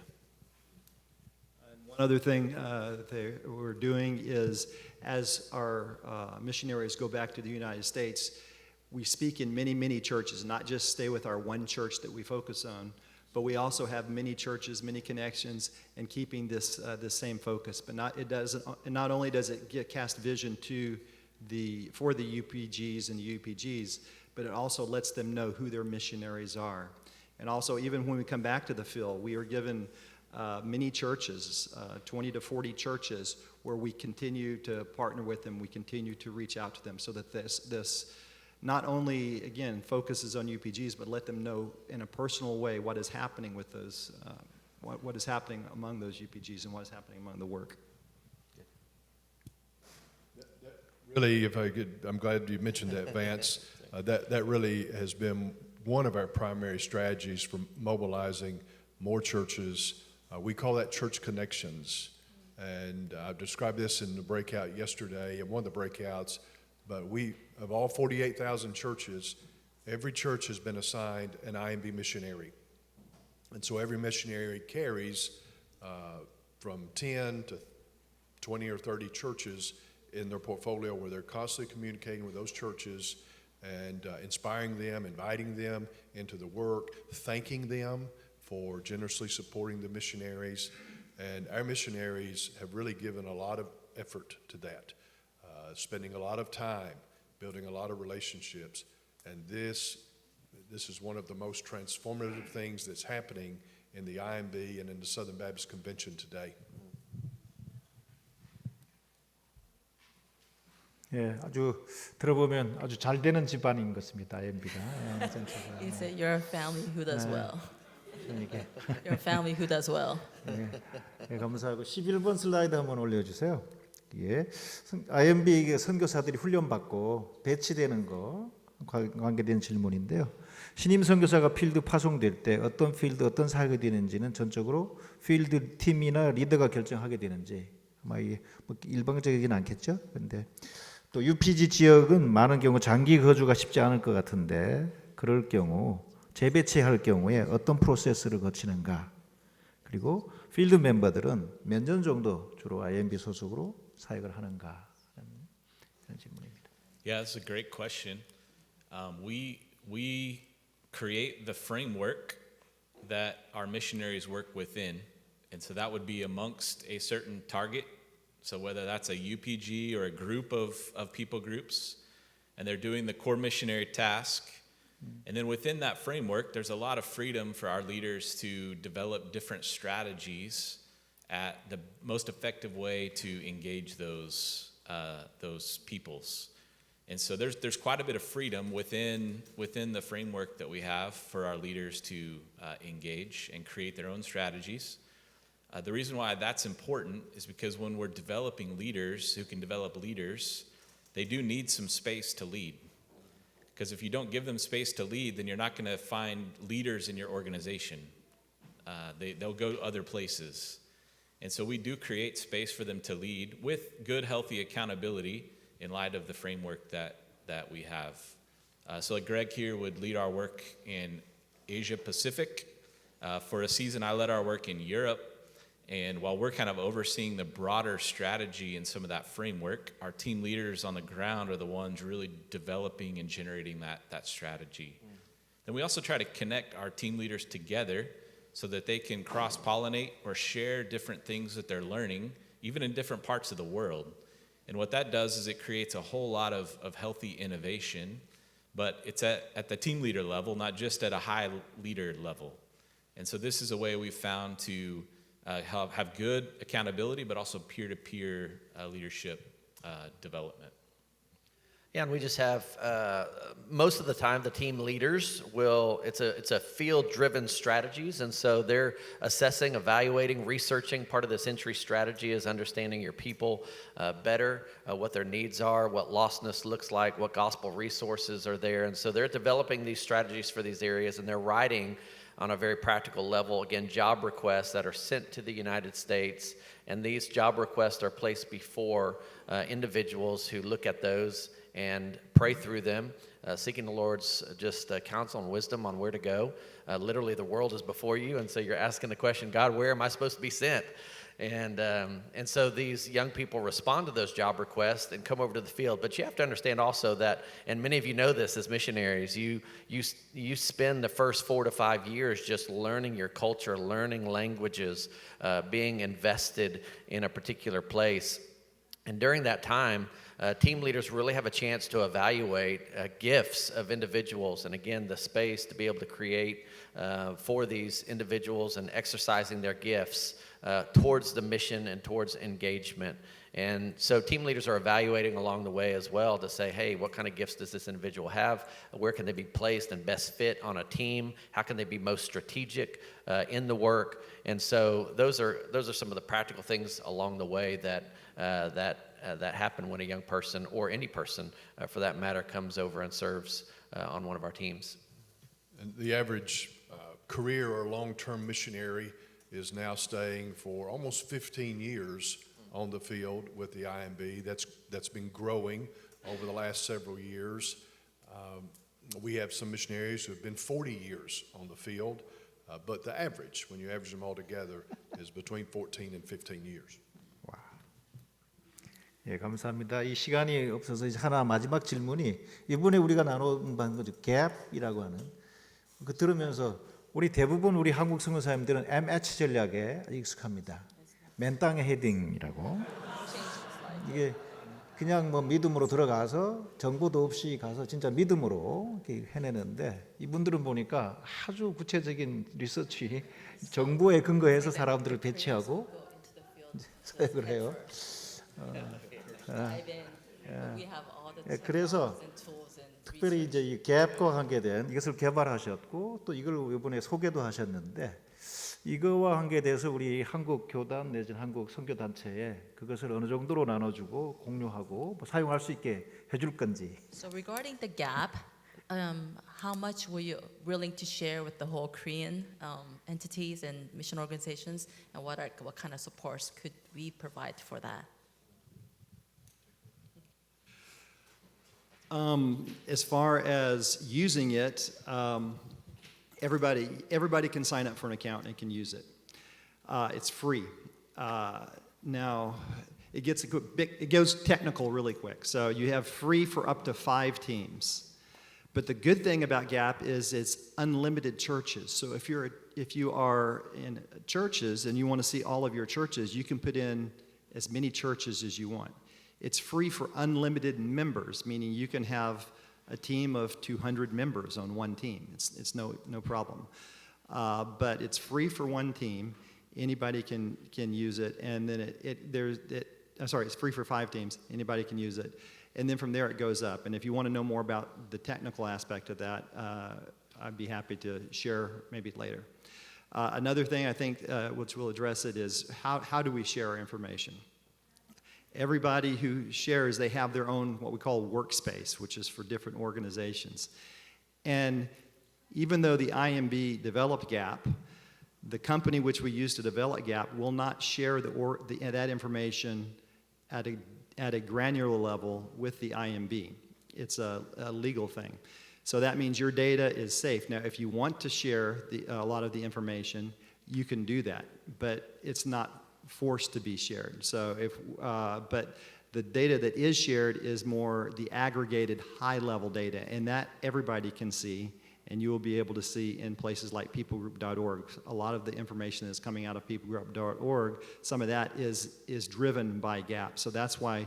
One other thing that we're doing is, as our missionaries go back to the United States, we speak in many, many churches, not just stay with our one church that we focus on, but we also have many churches, many connections, and keeping this same focus. But not only does it cast vision for the UPGs and the UPGs, but it also lets them know who their missionaries are. And also, even when we come back to the field, we are given many churches, 20 to 40 churches, where we continue to partner with them, we continue to reach out to them, so that this not only, again, focuses on UPGs, but let them know in a personal way what is happening with those, what is happening among those UPGs and what is happening among the work. Really, if I could, I'm glad you mentioned that, Vance. That really has been one of our primary strategies for mobilizing more churches. We call that church connections. And I described this in the breakout yesterday, and one of the breakouts, but of all 48,000 churches, every church has been assigned an IMB missionary. And so every missionary carries from 10 to 20 or 30 churches in their portfolio, where they're constantly communicating with those churches and inspiring them, inviting them into the work, thanking them for generously supporting the missionaries. And our missionaries have really given a lot of effort to that, spending a lot of time, building a lot of relationships. And this is one of the most transformative things that's happening in the IMB and in the Southern Baptist Convention today. 예, 아주 들어보면 아주 잘 되는 집안인 것 같습니다. IMB가. It's you're a family who does well. 이게 You're a family who does well. 예, 감사하고 11번 슬라이드 한번 올려주세요. 예, IMB 선교사들이 훈련받고 배치되는 거 관계된 질문인데요. 신임 선교사가 필드 파송될 때 어떤 필드, 어떤 사역이 되는지는 전적으로 필드 팀이나 리더가 결정하게 되는지, 아마 이게 뭐 일방적이진 않겠죠. 그런데 또 UPG 지역은 많은 경우 장기 거주가 쉽지 않을 것 같은데, 그럴 경우 재배치할 경우에 어떤 프로세스를 거치는가, 그리고 필드 멤버들은 몇 년 정도 주로 IMB 소속으로 사역을 하는가, 그런 질문입니다. Yeah, that's a great question. We create the framework that our missionaries work within, and so that would be amongst a certain target So whether that's a UPG or a group of people groups, and they're doing the core missionary task. And then within that framework, there's a lot of freedom for our leaders to develop different strategies at the most effective way to engage those peoples. And so there's quite a bit of freedom within the framework that we have for our leaders to engage and create their own strategies. The reason why that's important is because when we're developing leaders who can develop leaders, they do need some space to lead. Because if you don't give them space to lead, then you're not going to find leaders in your organization. They'll go other places. And so we do create space for them to lead with good, healthy accountability in light of the framework that we have. So like Greg here would lead our work in Asia Pacific. For a season, I led our work in Europe. And while we're kind of overseeing the broader strategy and some of that framework, our team leaders on the ground are the ones really developing and generating that strategy. Then we also try to connect our team leaders together so that they can cross-pollinate or share different things that they're learning, even in different parts of the world. And what that does is it creates a whole lot of healthy innovation, but it's at the team leader level, not just at a high leader level. And so this is a way we've found to have good accountability, but also peer-to-peer leadership development. Yeah, and we just have, most of the time, the team leaders it's a field-driven strategies, and so they're assessing, evaluating, researching. Part of this entry strategy is understanding your people better, what their needs are, what lostness looks like, what gospel resources are there, and so they're developing these strategies for these areas, and they're writing on a very practical level, again, job requests that are sent to the United States, and these job requests are placed before individuals who look at those and pray through them, seeking the Lord's counsel and wisdom on where to go. Literally, the world is before you, and so you're asking the question, God, where am I supposed to be sent? And so these young people respond to those job requests and come over to the field. But you have to understand also that, and many of you know this as missionaries, you spend the first 4 to 5 years just learning your culture, learning languages, being invested in a particular place. And during that time, team leaders really have a chance to evaluate gifts of individuals, and again, the space to be able to create for these individuals and exercising their gifts towards the mission and towards engagement. And so team leaders are evaluating along the way as well to say, hey, what kind of gifts does this individual have? Where can they be placed and best fit on a team? How can they be most strategic in the work? And so those are some of the practical things along the way that happen when a young person, or any person for that matter, comes over and serves on one of our teams. And the average career or long-term missionary is now staying for almost 15 years on the field with the IMB. That's been growing over the last several years. We have some missionaries who have been 40 years on the field, but the average, when you average them all together, is between 14 and 15 years. 예, 감사합니다. 이 시간이 없어서 이제 하나 마지막 질문이 이번에 우리가 나눈 거죠. 갭이라고 하는 그 들으면서 우리 대부분 우리 한국 선교사님들은 MH 전략에 익숙합니다. 맨 땅의 헤딩이라고. 이게 그냥 뭐 믿음으로 들어가서 정보도 없이 가서 진짜 믿음으로 이렇게 해내는데 이분들은 보니까 아주 구체적인 리서치, 정보에 근거해서 사람들을 배치하고 사역을 해요. 그래서 특별히 이제 이 갭과 관계된 이것을 개발하셨고 또 이걸 이번에 소개도 하셨는데 이거와 관계돼서 우리 한국 교단 내지는 한국 선교 단체에 그것을 어느 정도로 나눠주고 공유하고 사용할 수 있게 해줄 건지. So regarding the gap, how much were you willing to share with the whole Korean entities and mission organizations, and what kind of supports could we provide for that? As far as using it, everybody can sign up for an account and can use it. It's free. Now, it goes technical really quick. So you have free for up to 5 teams. But the good thing about GAP is it's unlimited churches. So if you are in churches and you want to see all of your churches, you can put in as many churches as you want. It's free for unlimited members, meaning you can have a team of 200 members on one team. It's no problem. But it's free for one team. Anybody can use it, and then it's free for 5 teams. Anybody can use it, and then from there it goes up. And if you want to know more about the technical aspect of that, I'd be happy to share maybe later. Another thing I think which will address it is how do we share our information? Everybody who shares, they have their own what we call workspace, which is for different organizations. And even though the IMB developed GAP, the company which we use to develop GAP will not share that information at a granular level with the IMB. It's a legal thing. So that means your data is safe. Now, if you want to share a lot of the information, you can do that, but it's not forced to be shared. So but the data that is shared is more the aggregated high-level data, and that everybody can see, and you will be able to see in places like peoplegroup.org. A lot of the information that's coming out of peoplegroup.org, some of that is driven by GAP. So that's why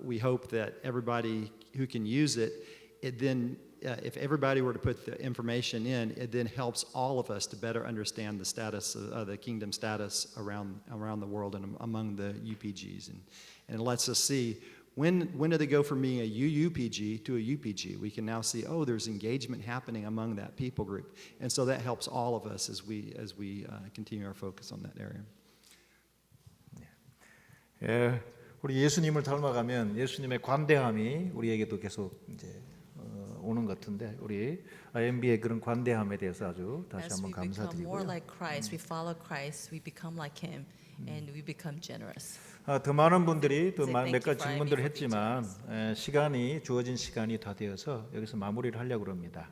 we hope that everybody who can use it, if everybody were to put the information in, it then helps all of us to better understand the status of the kingdom status around the world and among the UPGs. And it lets us see when do they go from being a UUPG to a UPG. We can now see, there's engagement happening among that people group. And so that helps all of us as we continue our focus on that area. 예, 우리 예수님을 닮아가면 예수님의 관대함이 우리에게도 계속 이제 오는 것 같은데 우리 IMB의 그런 관대함에 대해서 아주 다시 As we 한번 become more 감사드리고요. like Christ, we follow Christ, we become like Him, and we become generous. 더 많은 분들이 또 Say 몇 thank you 가지 for 질문들을 IMB for being 했지만 주어진 시간이 다 되어서 여기서 마무리를 하려고 합니다.